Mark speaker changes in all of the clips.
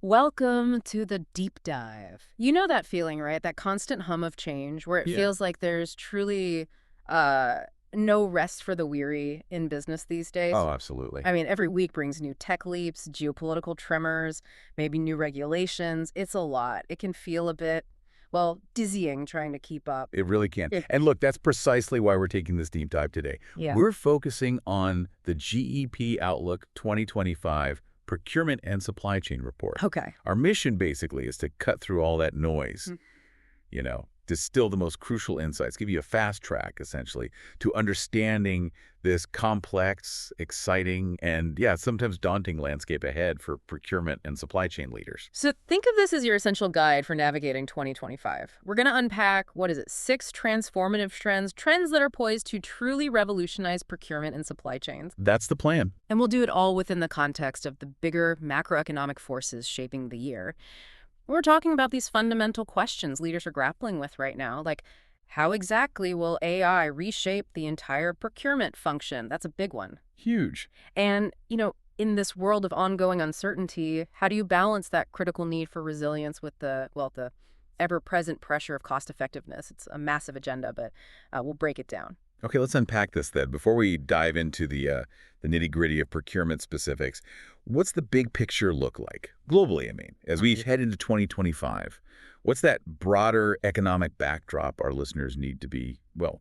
Speaker 1: Welcome to the deep dive. You know that feeling, right? That constant hum of change where it
Speaker 2: Yeah.
Speaker 1: feels like there's truly uh, no rest for the weary in business these days.
Speaker 2: Oh, absolutely.
Speaker 1: I mean, every week brings new tech leaps, geopolitical tremors, maybe new regulations. It's a lot. It can feel a bit, well, dizzying trying to keep up.
Speaker 2: It really can.
Speaker 1: Yeah.
Speaker 2: And look, that's precisely why we're taking this deep dive today.
Speaker 1: Yeah.
Speaker 2: We're focusing on the GEP Outlook 2025 Procurement and Supply Chain Report.
Speaker 1: Okay.
Speaker 2: Our mission basically is to cut through all that noise, distill the most crucial insights, give you a fast track, essentially, to understanding this complex, exciting, and, yeah, sometimes daunting landscape ahead for procurement and supply chain leaders.
Speaker 1: So think of this as your essential guide for navigating 2025. We're going to unpack, what is it, 6 transformative trends that are poised to truly revolutionize procurement and supply chains.
Speaker 2: That's the plan.
Speaker 1: And we'll do it all within the context of the bigger macroeconomic forces shaping the year. We're talking about these fundamental questions leaders are grappling with right now, like how exactly will AI reshape the entire procurement function? That's a big one.
Speaker 2: Huge.
Speaker 1: And, in this world of ongoing uncertainty, how do you balance that critical need for resilience with the ever-present pressure of cost effectiveness? It's a massive agenda, but we'll break it down.
Speaker 2: Okay, let's unpack this then. Before we dive into the nitty-gritty of procurement specifics, what's the big picture look like? Globally, I mean, as we head into 2025, what's that broader economic backdrop our listeners need to be, well,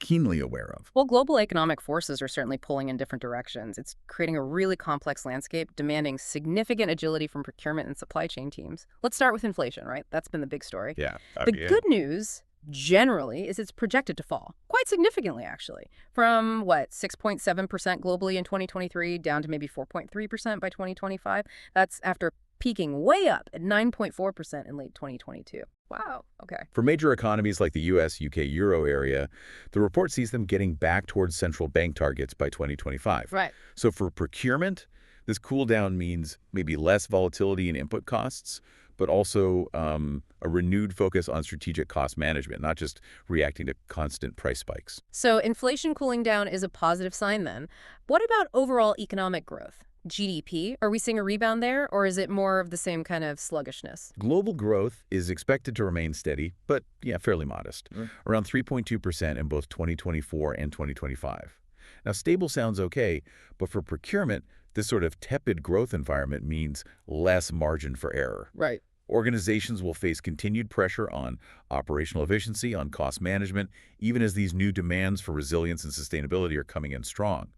Speaker 2: keenly aware of?
Speaker 1: Well, global economic forces are certainly pulling in different directions. It's creating a really complex landscape, demanding significant agility from procurement and supply chain teams. Let's start with inflation, right? That's been the big story.
Speaker 2: Yeah.
Speaker 1: The
Speaker 2: Yeah.
Speaker 1: good news, generally, is it's projected to fall, quite significantly, actually, from, 6.7% globally in 2023 down to maybe 4.3% by 2025. That's after peaking way up at 9.4% in late 2022. Wow, okay.
Speaker 2: For major economies like the US, UK, Euro area, the report sees them getting back towards central bank targets by 2025.
Speaker 1: Right.
Speaker 2: So for procurement, this cool down means maybe less volatility in input costs, but also a renewed focus on strategic cost management, not just reacting to constant price spikes.
Speaker 1: So inflation cooling down is a positive sign then. What about overall economic growth? GDP, are we seeing a rebound there, or is it more of the same kind of sluggishness?
Speaker 2: Global growth is expected to remain steady, but yeah, fairly modest, around 3.2% in both 2024 and 2025. Now, stable sounds okay, but for procurement, this sort of tepid growth environment means less margin for error.
Speaker 1: Right.
Speaker 2: Organizations will face continued pressure on operational efficiency, on cost management, even as these new demands for resilience and sustainability are coming in strong.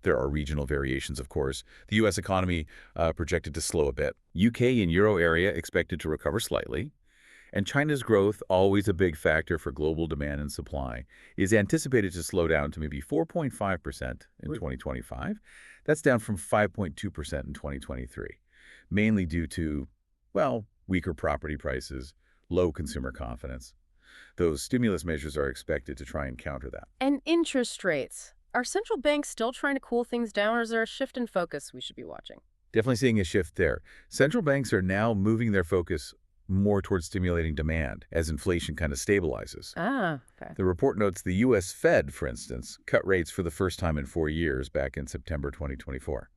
Speaker 2: There are regional variations, of course. The U.S. economy projected to slow a bit. UK and Euro area expected to recover slightly. And China's growth, always a big factor for global demand and supply, is anticipated to slow down to maybe 4.5% in 2025. That's down from 5.2% in 2023, mainly due to, well, weaker property prices, low consumer confidence. Those stimulus measures are expected to try and counter that.
Speaker 1: And interest rates. Are central banks still trying to cool things down, or is there a shift in focus we should be watching?
Speaker 2: Definitely seeing a shift there. Central banks are now moving their focus more towards stimulating demand as inflation kind of stabilizes.
Speaker 1: Ah, okay.
Speaker 2: The report notes the U.S. Fed, for instance, cut rates for the first time in 4 years back in September 2024.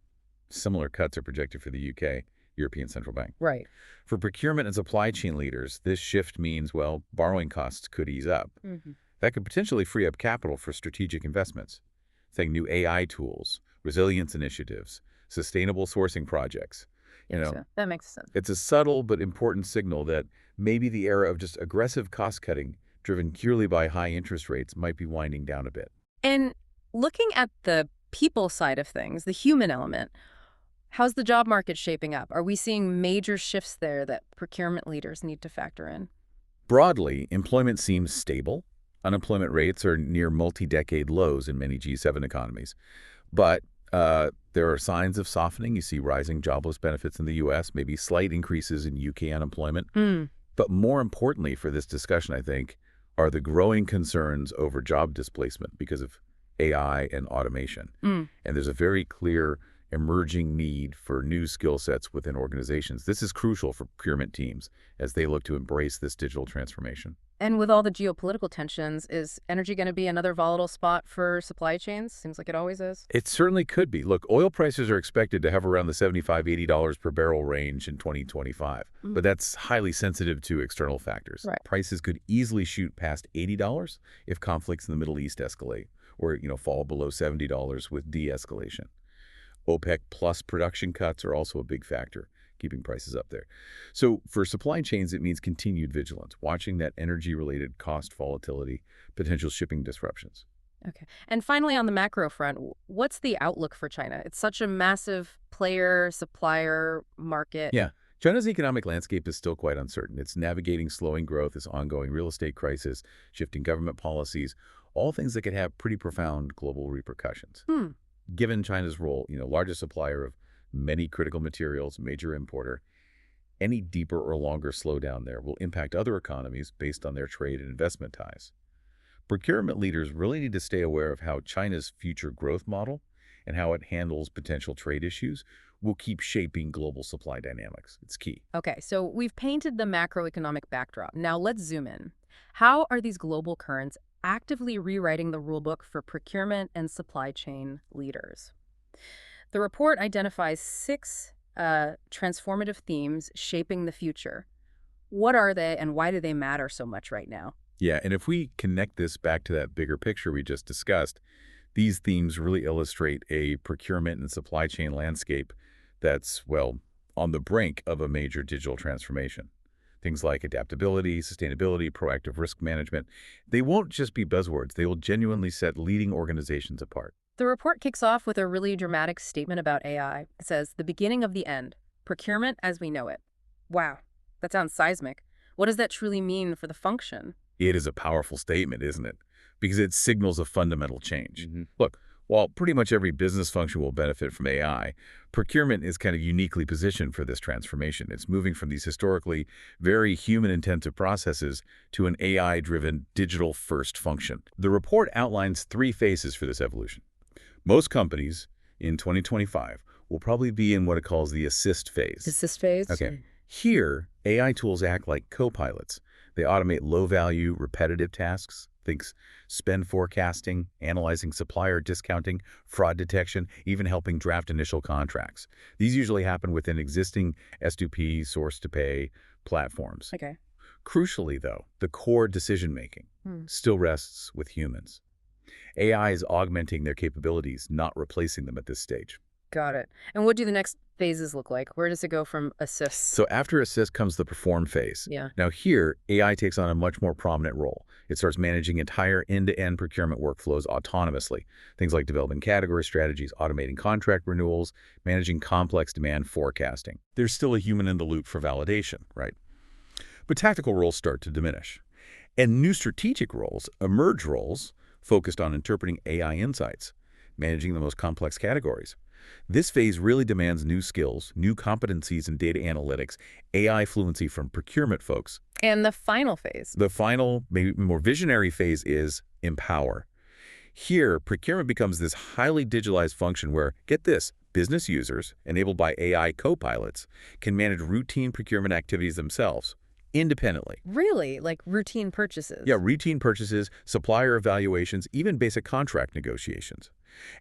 Speaker 2: Similar cuts are projected for the U.K., European Central Bank.
Speaker 1: Right.
Speaker 2: For procurement and supply chain leaders, this shift means, well, borrowing costs could ease up.
Speaker 1: Mm-hmm.
Speaker 2: That could potentially free up capital for strategic investments. Think new AI tools, resilience initiatives, sustainable sourcing projects.
Speaker 1: That makes sense.
Speaker 2: It's a subtle but important signal that maybe the era of just aggressive cost-cutting driven purely by high interest rates might be winding down a bit.
Speaker 1: And looking at the people side of things, the human element, how's the job market shaping up? Are we seeing major shifts there that procurement leaders need to factor in?
Speaker 2: Broadly, employment seems stable. Unemployment rates are near multi-decade lows in many G7 economies. But there are signs of softening. You see rising jobless benefits in the U.S., maybe slight increases in UK unemployment. But more importantly for this discussion, I think, are the growing concerns over job displacement because of AI and automation. And there's a very clear emerging need for new skill sets within organizations. This is crucial for procurement teams as they look to embrace this digital transformation.
Speaker 1: And with all the geopolitical tensions, is energy going to be another volatile spot for supply chains? Seems like it always is.
Speaker 2: It certainly could be. Look, oil prices are expected to hover around the $75–80 per barrel range in 2025,
Speaker 1: Mm.
Speaker 2: but that's highly sensitive to external factors.
Speaker 1: Right.
Speaker 2: Prices could easily shoot past $80 if conflicts in the Middle East escalate, or fall below $70 with de-escalation. OPEC plus production cuts are also a big factor, keeping prices up there. So for supply chains, it means continued vigilance, watching that energy-related cost volatility, potential shipping disruptions.
Speaker 1: Okay. And finally, on the macro front, what's the outlook for China? It's such a massive player, supplier market.
Speaker 2: Yeah, China's economic landscape is still quite uncertain. It's navigating slowing growth, this ongoing real estate crisis, shifting government policies, all things that could have pretty profound global repercussions.
Speaker 1: Hmm.
Speaker 2: Given China's role, largest supplier of many critical materials, major importer, any deeper or longer slowdown there will impact other economies based on their trade and investment ties. Procurement leaders really need to stay aware of how China's future growth model and how it handles potential trade issues will keep shaping global supply dynamics. It's key.
Speaker 1: Okay, so we've painted the macroeconomic backdrop. Now let's zoom in. How are these global currents actively rewriting the rulebook for procurement and supply chain leaders? The report identifies 6 transformative themes shaping the future. What are they and why do they matter so much right now?
Speaker 2: Yeah, and if we connect this back to that bigger picture we just discussed, these themes really illustrate a procurement and supply chain landscape that's, well, on the brink of a major digital transformation. Things like adaptability, sustainability, proactive risk management, they won't just be buzzwords. They will genuinely set leading organizations apart.
Speaker 1: The report kicks off with a really dramatic statement about AI. It says, the beginning of the end, procurement as we know it. Wow, that sounds seismic. What does that truly mean for the function?
Speaker 2: It is a powerful statement, isn't it? Because it signals a fundamental change. Look, while pretty much every business function will benefit from AI, procurement is kind of uniquely positioned for this transformation. It's moving from these historically very human-intensive processes to an AI-driven, digital-first function. The report outlines 3 phases for this evolution. Most companies in 2025 will probably be in what it calls the assist phase.
Speaker 1: Assist phase?
Speaker 2: Okay. Here, AI tools act like co-pilots. They automate low-value, repetitive tasks, things spend forecasting, analyzing supplier discounting, fraud detection, even helping draft initial contracts. These usually happen within existing S2P, source-to-pay platforms.
Speaker 1: Okay.
Speaker 2: Crucially, though, the core decision-making still rests with humans. AI is augmenting their capabilities, not replacing them at this stage.
Speaker 1: Got it. And what do the next phases look like? Where does it go from assist?
Speaker 2: So after assist comes the perform phase.
Speaker 1: Yeah.
Speaker 2: Now here, AI takes on a much more prominent role. It starts managing entire end-to-end procurement workflows autonomously. Things like developing category strategies, automating contract renewals, managing complex demand forecasting. There's still a human in the loop for validation, right? But tactical roles start to diminish. And new strategic roles, emerge roles, focused on interpreting AI insights, managing the most complex categories. This phase really demands new skills, new competencies in data analytics, AI fluency from procurement folks.
Speaker 1: And the final phase?
Speaker 2: The final, maybe more visionary phase is empower. Here, procurement becomes this highly digitalized function where, get this, business users, enabled by AI co-pilots, can manage routine procurement activities themselves, independently.
Speaker 1: Really? Like routine purchases?
Speaker 2: Yeah, routine purchases, supplier evaluations, even basic contract negotiations.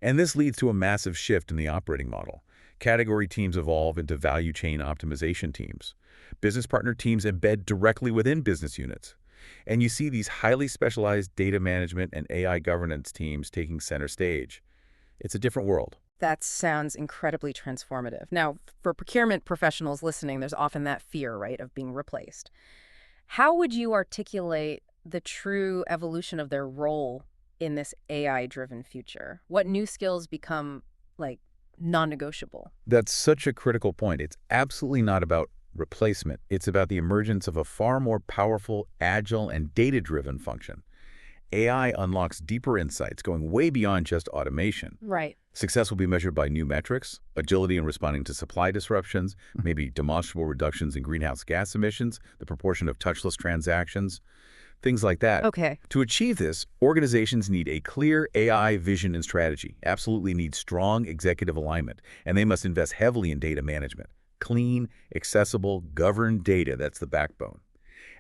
Speaker 2: And this leads to a massive shift in the operating model. Category teams evolve into value chain optimization teams. Business partner teams embed directly within business units. And you see these highly specialized data management and AI governance teams taking center stage. It's a different world.
Speaker 1: That sounds incredibly transformative. Now, for procurement professionals listening, there's often that fear, right, of being replaced. How would you articulate the true evolution of their role in this AI-driven future? What new skills become, like, non-negotiable?
Speaker 2: That's such a critical point. It's absolutely not about replacement. It's about the emergence of a far more powerful, agile, and data-driven function. AI unlocks deeper insights going way beyond just automation.
Speaker 1: Right.
Speaker 2: Success will be measured by new metrics, agility in responding to supply disruptions, maybe demonstrable reductions in greenhouse gas emissions, the proportion of touchless transactions, things like that.
Speaker 1: Okay.
Speaker 2: To achieve this, organizations need a clear AI vision and strategy, absolutely need strong executive alignment, and they must invest heavily in data management. Clean, accessible, governed data, that's the backbone.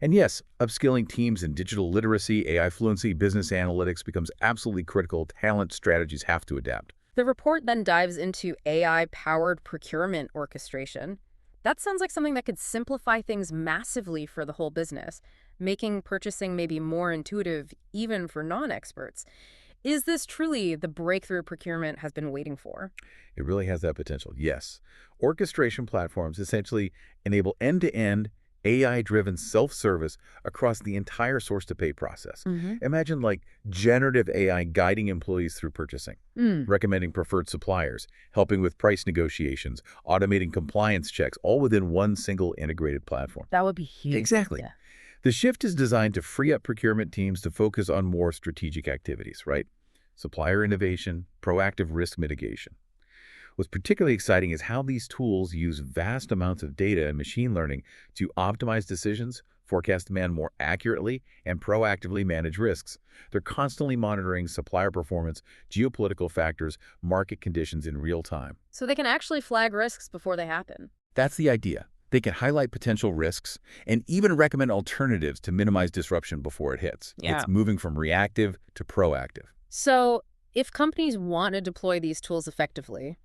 Speaker 2: And yes, upskilling teams in digital literacy, AI fluency, business analytics becomes absolutely critical. Talent strategies have to adapt.
Speaker 1: The report then dives into AI-powered procurement orchestration. That sounds like something that could simplify things massively for the whole business, making purchasing maybe more intuitive even for non-experts. Is this truly the breakthrough procurement has been waiting for?
Speaker 2: It really has that potential, yes. Orchestration platforms essentially enable end-to-end AI-driven self-service across the entire source-to-pay process.
Speaker 1: Mm-hmm.
Speaker 2: Imagine like generative AI guiding employees through purchasing, recommending preferred suppliers, helping with price negotiations, automating compliance checks, all within one single integrated platform.
Speaker 1: That would be huge.
Speaker 2: Exactly.
Speaker 1: Yeah.
Speaker 2: The shift is designed to free up procurement teams to focus on more strategic activities, right? Supplier innovation, proactive risk mitigation. What's particularly exciting is how these tools use vast amounts of data and machine learning to optimize decisions, forecast demand more accurately, and proactively manage risks. They're constantly monitoring supplier performance, geopolitical factors, market conditions in real time.
Speaker 1: So they can actually flag risks before they happen.
Speaker 2: That's the idea. They can highlight potential risks and even recommend alternatives to minimize disruption before it hits.
Speaker 1: Yeah.
Speaker 2: It's moving from reactive to proactive.
Speaker 1: So if companies want to deploy these tools effectively,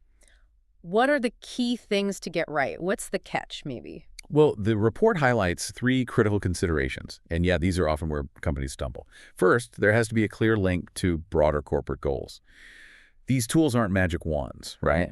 Speaker 1: what are the key things to get right? What's the catch, maybe?
Speaker 2: Well, the report highlights three critical considerations. And yeah, these are often where companies stumble. First, there has to be a clear link to broader corporate goals. These tools aren't magic wands, right?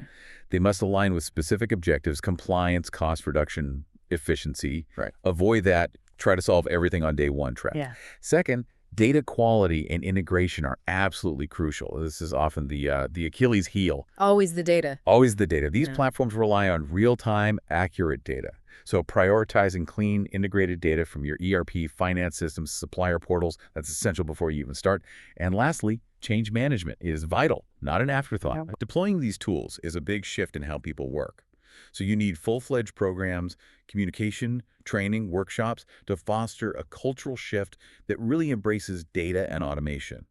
Speaker 2: They must align with specific objectives, compliance, cost reduction, efficiency. Right. Avoid that, try to solve everything on day one trap.
Speaker 1: Yeah.
Speaker 2: Second, data quality and integration are absolutely crucial. This is often the Achilles heel.
Speaker 1: Always the data.
Speaker 2: Always the data. These
Speaker 1: Yeah.
Speaker 2: platforms rely on real-time, accurate data. So prioritizing clean, integrated data from your ERP, finance systems, supplier portals, that's essential before you even start. And lastly, change management is vital, not an afterthought.
Speaker 1: Yeah.
Speaker 2: Deploying these tools is a big shift in how people work. So you need full-fledged programs, communication, training, workshops to foster a cultural shift that really embraces data and automation.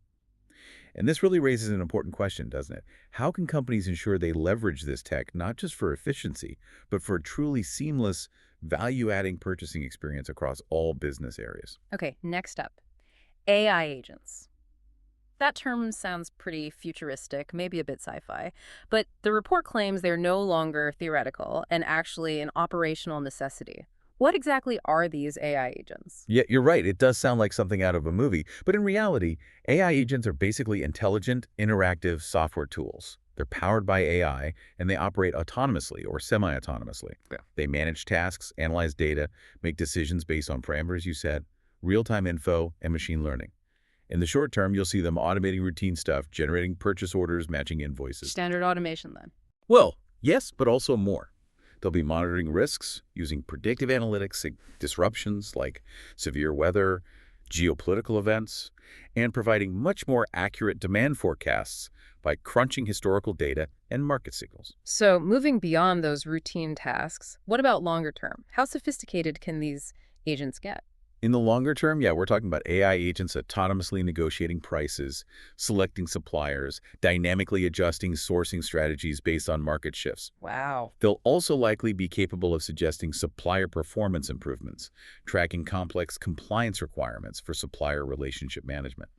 Speaker 2: And this really raises an important question, doesn't it? How can companies ensure they leverage this tech not just for efficiency, but for a truly seamless, value-adding purchasing experience across all business areas?
Speaker 1: Okay, next up, AI agents. That term sounds pretty futuristic, maybe a bit sci-fi, but the report claims they're no longer theoretical and actually an operational necessity. What exactly are these AI agents?
Speaker 2: Yeah, you're right. It does sound like something out of a movie. But in reality, AI agents are basically intelligent, interactive software tools. They're powered by AI, and they operate autonomously or semi-autonomously.
Speaker 1: Yeah.
Speaker 2: They manage tasks, analyze data, make decisions based on parameters you set, real-time info, and machine learning. In the short term, you'll see them automating routine stuff, generating purchase orders, matching invoices.
Speaker 1: Standard automation, then.
Speaker 2: Well, yes, but also more. They'll be monitoring risks, using predictive analytics, disruptions like severe weather, geopolitical events, and providing much more accurate demand forecasts by crunching historical data and market signals.
Speaker 1: So moving beyond those routine tasks, what about longer term? How sophisticated can these agents get?
Speaker 2: In the longer term, yeah, we're talking about AI agents autonomously negotiating prices, selecting suppliers, dynamically adjusting sourcing strategies based on market shifts.
Speaker 1: Wow.
Speaker 2: They'll also likely be capable of suggesting supplier performance improvements, tracking complex compliance requirements for supplier relationship management.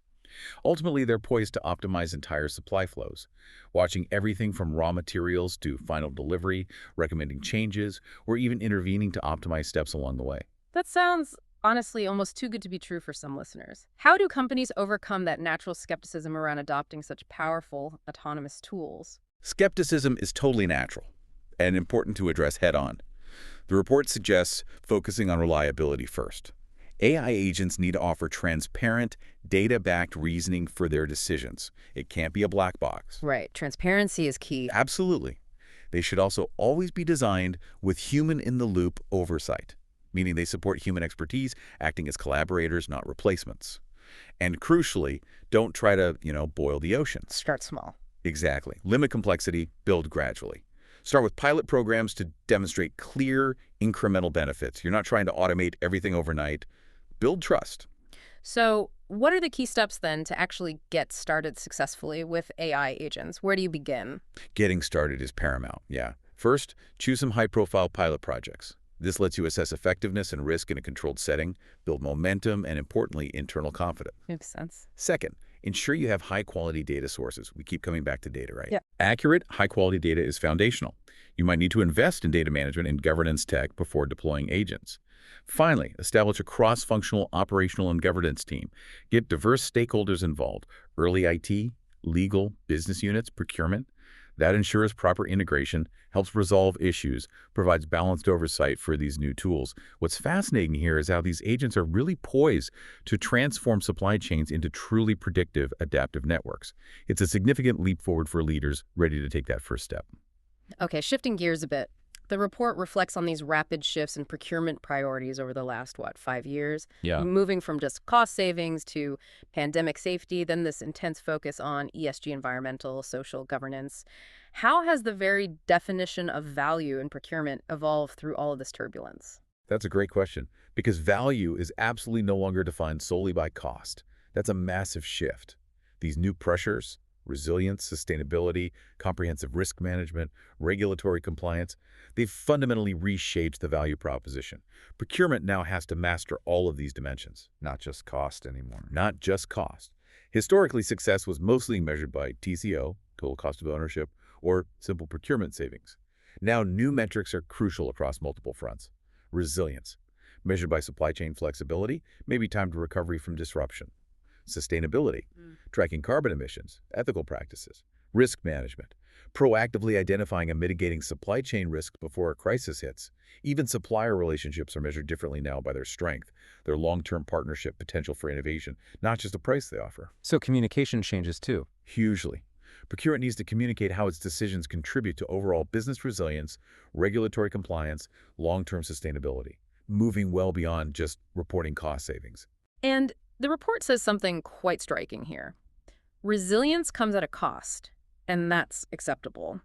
Speaker 2: Ultimately, they're poised to optimize entire supply flows, watching everything from raw materials to final delivery, recommending changes, or even intervening to optimize steps along the way.
Speaker 1: That sounds honestly almost too good to be true for some listeners. How do companies overcome that natural skepticism around adopting such powerful, autonomous tools?
Speaker 2: Skepticism is totally natural and important to address head-on. The report suggests focusing on reliability first. AI agents need to offer transparent, data-backed reasoning for their decisions. It can't be a black box.
Speaker 1: Right. Transparency is key.
Speaker 2: Absolutely. They should also always be designed with human-in-the-loop oversight, meaning they support human expertise, acting as collaborators, not replacements. And crucially, don't try to, boil the ocean.
Speaker 1: Start small.
Speaker 2: Exactly. Limit complexity, build gradually. Start with pilot programs to demonstrate clear, incremental benefits. You're not trying to automate everything overnight. Build trust.
Speaker 1: So what are the key steps then to actually get started successfully with AI agents? Where do you begin?
Speaker 2: Getting started is paramount, yeah. First, choose some high-profile pilot projects. This lets you assess effectiveness and risk in a controlled setting, build momentum, and importantly, internal confidence.
Speaker 1: Makes sense.
Speaker 2: Second, ensure you have high-quality data sources. We keep coming back to data, right?
Speaker 1: Yeah.
Speaker 2: Accurate, high-quality data is foundational. You might need to invest in data management and governance tech before deploying agents. Finally, establish a cross-functional operational and governance team. Get diverse stakeholders involved, early IT, legal, business units, procurement. That ensures proper integration, helps resolve issues, provides balanced oversight for these new tools. What's fascinating here is how these agents are really poised to transform supply chains into truly predictive, adaptive networks. It's a significant leap forward for leaders ready to take that first step.
Speaker 1: Okay, shifting gears a bit. The report reflects on these rapid shifts in procurement priorities over the last, 5 years?
Speaker 2: Yeah.
Speaker 1: Moving from just cost savings to pandemic safety, then this intense focus on ESG, environmental, social governance. How has the very definition of value in procurement evolved through all of this turbulence?
Speaker 2: That's a great question, because value is absolutely no longer defined solely by cost. That's a massive shift. These new pressures, resilience, sustainability, comprehensive risk management, regulatory compliance, they've fundamentally reshaped the value proposition. Procurement now has to master all of these dimensions.
Speaker 3: Not just cost anymore.
Speaker 2: Not just cost. Historically, success was mostly measured by TCO, total cost of ownership, or simple procurement savings. Now, new metrics are crucial across multiple fronts. Resilience, measured by supply chain flexibility, maybe time to recovery from disruption. Sustainability, tracking carbon emissions, ethical practices. Risk management, proactively identifying and mitigating supply chain risks before a crisis hits. Even supplier relationships are measured differently now by their strength, their long-term partnership potential for innovation, not just the price they offer.
Speaker 3: So communication changes too.
Speaker 2: Hugely. Procurement needs to communicate how its decisions contribute to overall business resilience, regulatory compliance, long-term sustainability, moving well beyond just reporting cost savings.
Speaker 1: And the report says something quite striking here. Resilience comes at a cost, and that's acceptable.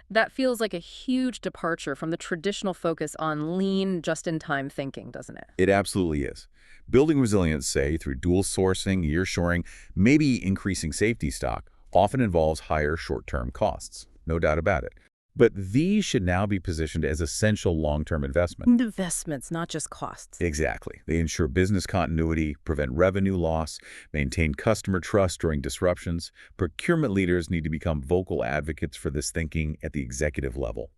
Speaker 1: That feels like a huge departure from the traditional focus on lean, just-in-time thinking, doesn't it?
Speaker 2: It absolutely is. Building resilience, say, through dual sourcing, nearshoring, maybe increasing safety stock, often involves higher short-term costs. No doubt about it. But these should now be positioned as essential long-term investment.
Speaker 1: Investments, not just costs.
Speaker 2: Exactly. They ensure business continuity, prevent revenue loss, maintain customer trust during disruptions. Procurement leaders need to become vocal advocates for this thinking at the executive level.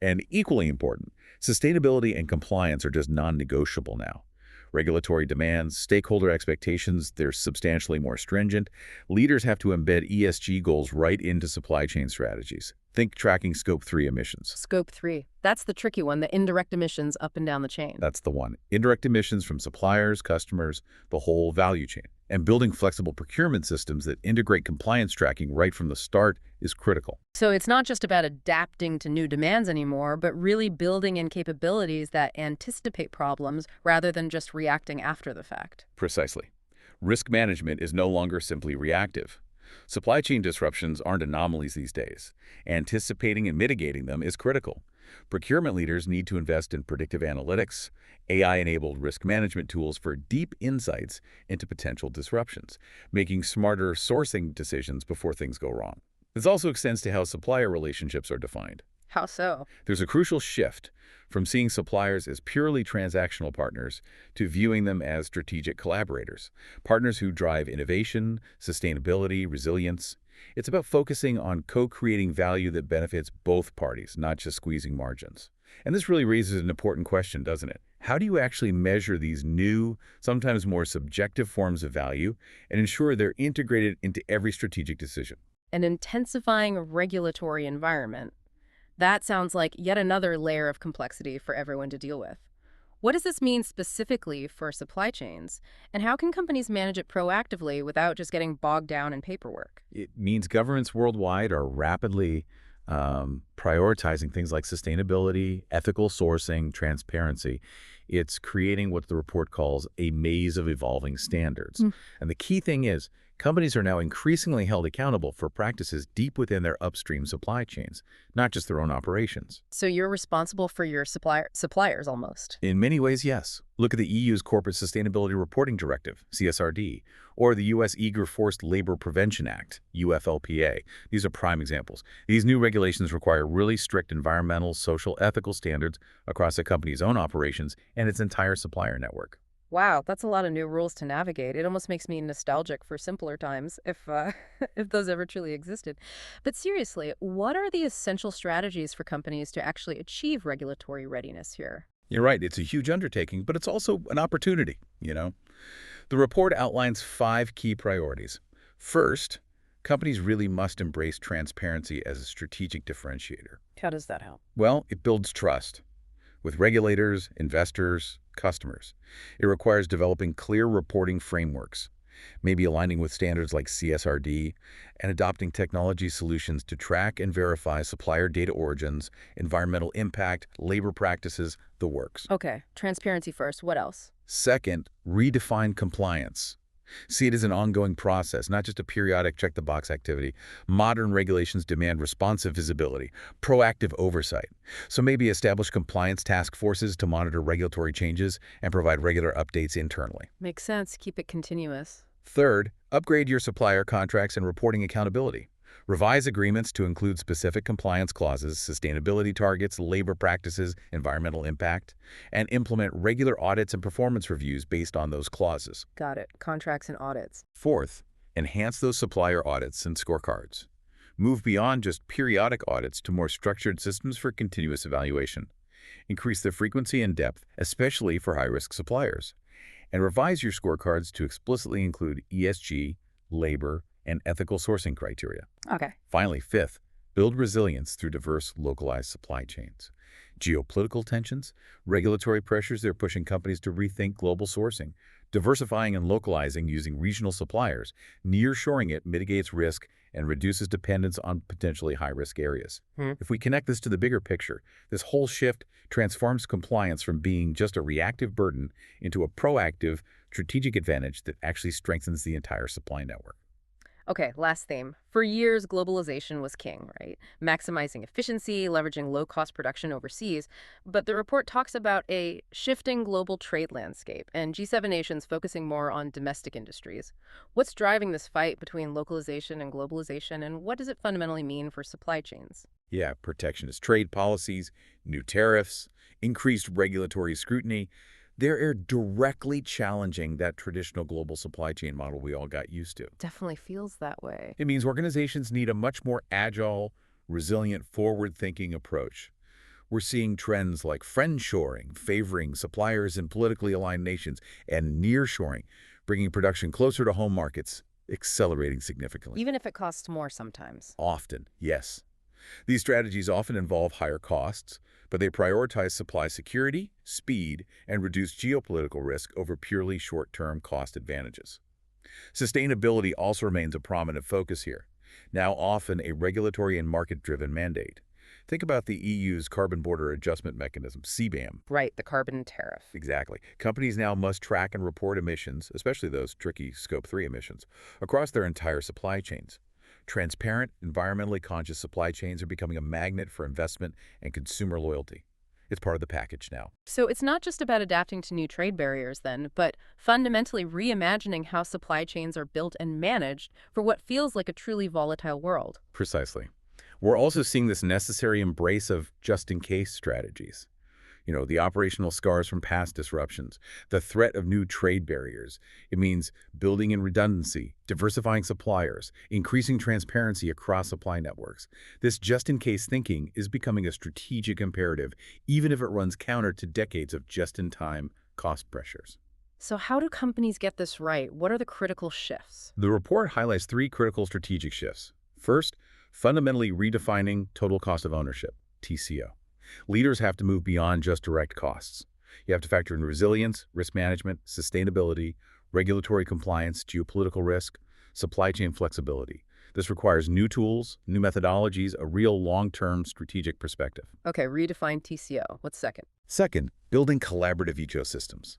Speaker 2: And equally important, sustainability and compliance are just non-negotiable now. Regulatory demands, stakeholder expectations, they're substantially more stringent. Leaders have to embed ESG goals right into supply chain strategies. Think tracking Scope 3 emissions.
Speaker 1: Scope 3. That's the tricky one, the indirect emissions up and down the chain.
Speaker 2: That's the one. Indirect emissions from suppliers, customers, the whole value chain. And building flexible procurement systems that integrate compliance tracking right from the start is critical.
Speaker 1: So it's not just about adapting to new demands anymore, but really building in capabilities that anticipate problems rather than just reacting after the fact.
Speaker 2: Precisely. Risk management is no longer simply reactive. Supply chain disruptions aren't anomalies these days. Anticipating and mitigating them is critical. Procurement leaders need to invest in predictive analytics, AI-enabled risk management tools for deep insights into potential disruptions, making smarter sourcing decisions before things go wrong. This also extends to how supplier relationships are defined.
Speaker 1: How so?
Speaker 2: There's a crucial shift from seeing suppliers as purely transactional partners to viewing them as strategic collaborators, partners who drive innovation, sustainability, resilience. It's about focusing on co-creating value that benefits both parties, not just squeezing margins. And this really raises an important question, doesn't it? How do you actually measure these new, sometimes more subjective forms of value and ensure they're integrated into every strategic decision?
Speaker 1: An intensifying regulatory environment. That sounds like yet another layer of complexity for everyone to deal with. What does this mean specifically for supply chains? And how can companies manage it proactively without just getting bogged down in paperwork?
Speaker 2: It means governments worldwide are rapidly prioritizing things like sustainability, ethical sourcing, transparency. It's creating what the report calls a maze of evolving standards. And the key thing is, Companies are now increasingly held accountable for practices deep within their upstream supply chains, not just their own operations.
Speaker 1: So you're responsible for your suppliers almost.
Speaker 2: In many ways, yes. Look at the EU's Corporate Sustainability Reporting Directive, CSRD, or the U.S. Eager Forced Labor Prevention Act, UFLPA. These are prime examples. These new regulations require really strict environmental, social, ethical standards across a company's own operations and its entire supplier network.
Speaker 1: Wow, that's a lot of new rules to navigate. It almost makes me nostalgic for simpler times, if if those ever truly existed. But seriously, what are the essential strategies for companies to actually achieve regulatory readiness here?
Speaker 2: You're right, it's a huge undertaking, but it's also an opportunity. The report outlines 5 key priorities. First, companies really must embrace transparency as a strategic differentiator.
Speaker 1: How does that help?
Speaker 2: Well, it builds trust with regulators, investors, customers. It requires developing clear reporting frameworks, maybe aligning with standards like CSRD, and adopting technology solutions to track and verify supplier data origins, environmental impact, labor practices, the works.
Speaker 1: Okay, transparency first. What else?
Speaker 2: Second, redefine compliance. See it as an ongoing process, not just a periodic check-the-box activity. Modern regulations demand responsive visibility, proactive oversight. So maybe establish compliance task forces to monitor regulatory changes and provide regular updates internally.
Speaker 1: Makes sense. Keep it continuous.
Speaker 2: Third, upgrade your supplier contracts and reporting accountability. Revise agreements to include specific compliance clauses, sustainability targets, labor practices, environmental impact, and implement regular audits and performance reviews based on those clauses.
Speaker 1: Got it. Contracts and audits.
Speaker 2: Fourth, enhance those supplier audits and scorecards. Move beyond just periodic audits to more structured systems for continuous evaluation. Increase the frequency and depth, especially for high-risk suppliers. And revise your scorecards to explicitly include ESG, labor, and ethical sourcing criteria.
Speaker 1: Okay.
Speaker 2: Finally, fifth, build resilience through diverse, localized supply chains. Geopolitical tensions, regulatory pressures, they're pushing companies to rethink global sourcing. Diversifying and localizing using regional suppliers, nearshoring it mitigates risk and reduces dependence on potentially high-risk areas. If we connect this to the bigger picture, this whole shift transforms compliance from being just a reactive burden into a proactive, strategic advantage that actually strengthens the entire supply network.
Speaker 1: Okay, last theme. For years, globalization was king, right? Maximizing efficiency, leveraging low-cost production overseas. But the report talks about a shifting global trade landscape and G7 nations focusing more on domestic industries. What's driving this fight between localization and globalization, and what does it fundamentally mean for supply chains?
Speaker 2: Yeah, protectionist trade policies, new tariffs, increased regulatory scrutiny. They're directly challenging that traditional global supply chain model we all got used to.
Speaker 1: Definitely feels that way.
Speaker 2: It means organizations need a much more agile, resilient, forward-thinking approach. We're seeing trends like friendshoring, favoring suppliers in politically aligned nations, and nearshoring, bringing production closer to home markets, accelerating significantly.
Speaker 1: Even if it costs more sometimes.
Speaker 2: Often, yes. These strategies often involve higher costs, but they prioritize supply security, speed, and reduce geopolitical risk over purely short-term cost advantages. Sustainability also remains a prominent focus here, now often a regulatory and market-driven mandate. Think about the EU's Carbon Border Adjustment Mechanism, CBAM.
Speaker 1: Right, the carbon tariff.
Speaker 2: Exactly. Companies now must track and report emissions, especially those tricky Scope 3 emissions, across their entire supply chains. Transparent, environmentally conscious supply chains are becoming a magnet for investment and consumer loyalty. It's part of the package now.
Speaker 1: So it's not just about adapting to new trade barriers then, but fundamentally reimagining how supply chains are built and managed for what feels like a truly volatile world.
Speaker 2: Precisely. We're also seeing this necessary embrace of just-in-case strategies. The operational scars from past disruptions, the threat of new trade barriers. It means building in redundancy, diversifying suppliers, increasing transparency across supply networks. This just-in-case thinking is becoming a strategic imperative, even if it runs counter to decades of just-in-time cost pressures.
Speaker 1: So how do companies get this right? What are the critical shifts?
Speaker 2: The report highlights 3 critical strategic shifts. First, fundamentally redefining total cost of ownership, TCO. Leaders have to move beyond just direct costs. You have to factor in resilience, risk management, sustainability, regulatory compliance, geopolitical risk, supply chain flexibility. This requires new tools, new methodologies, a real long-term strategic perspective.
Speaker 1: Okay, redefine TCO. What's second?
Speaker 2: Second, building collaborative ecosystems.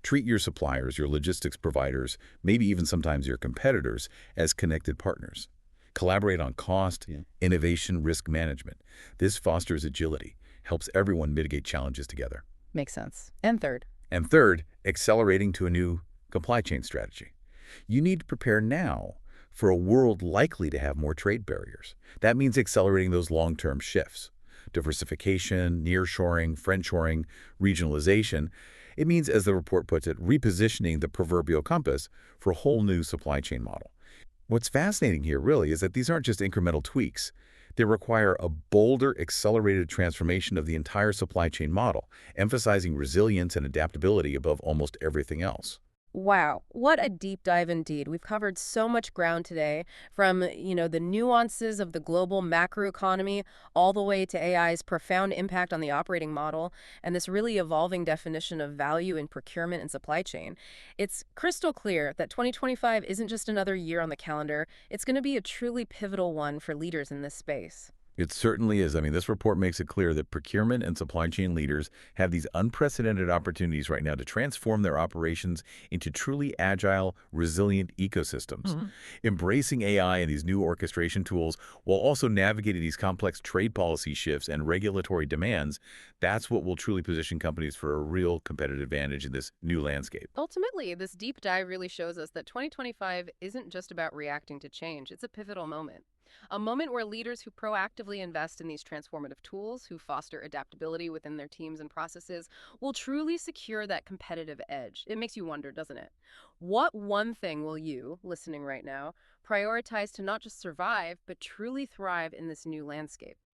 Speaker 2: Treat your suppliers, your logistics providers, maybe even sometimes your competitors as connected partners. Collaborate on cost, innovation, risk management. This fosters agility, helps everyone mitigate challenges together.
Speaker 1: Makes sense. And third,
Speaker 2: And third, accelerating to a new supply chain strategy. You need to prepare now for a world likely to have more trade barriers. That means accelerating those long-term shifts. Diversification, nearshoring, friendshoring, regionalization. It means, as the report puts it, repositioning the proverbial compass for a whole new supply chain model. What's fascinating here, really, is that these aren't just incremental tweaks. They require a bolder, accelerated transformation of the entire supply chain model, emphasizing resilience and adaptability above almost everything else.
Speaker 1: wow, what a deep dive indeed. We've covered so much ground today, from, the nuances of the global macroeconomy all the way to AI's profound impact on the operating model and this really evolving definition of value in procurement and supply chain. It's crystal clear that 2025 isn't just another year on the calendar. It's going to be a truly pivotal one for leaders in this space.
Speaker 2: It certainly is. I mean, this report makes it clear that procurement and supply chain leaders have these unprecedented opportunities right now to transform their operations into truly agile, resilient ecosystems. Embracing AI and these new orchestration tools while also navigating these complex trade policy shifts and regulatory demands, that's what will truly position companies for a real competitive advantage in this new landscape.
Speaker 1: Ultimately, this deep dive really shows us that 2025 isn't just about reacting to change. It's a pivotal moment. A moment where leaders who proactively invest in these transformative tools, who foster adaptability within their teams and processes, will truly secure that competitive edge. It makes you wonder, doesn't it? What one thing will you, listening right now, prioritize to not just survive, but truly thrive in this new landscape?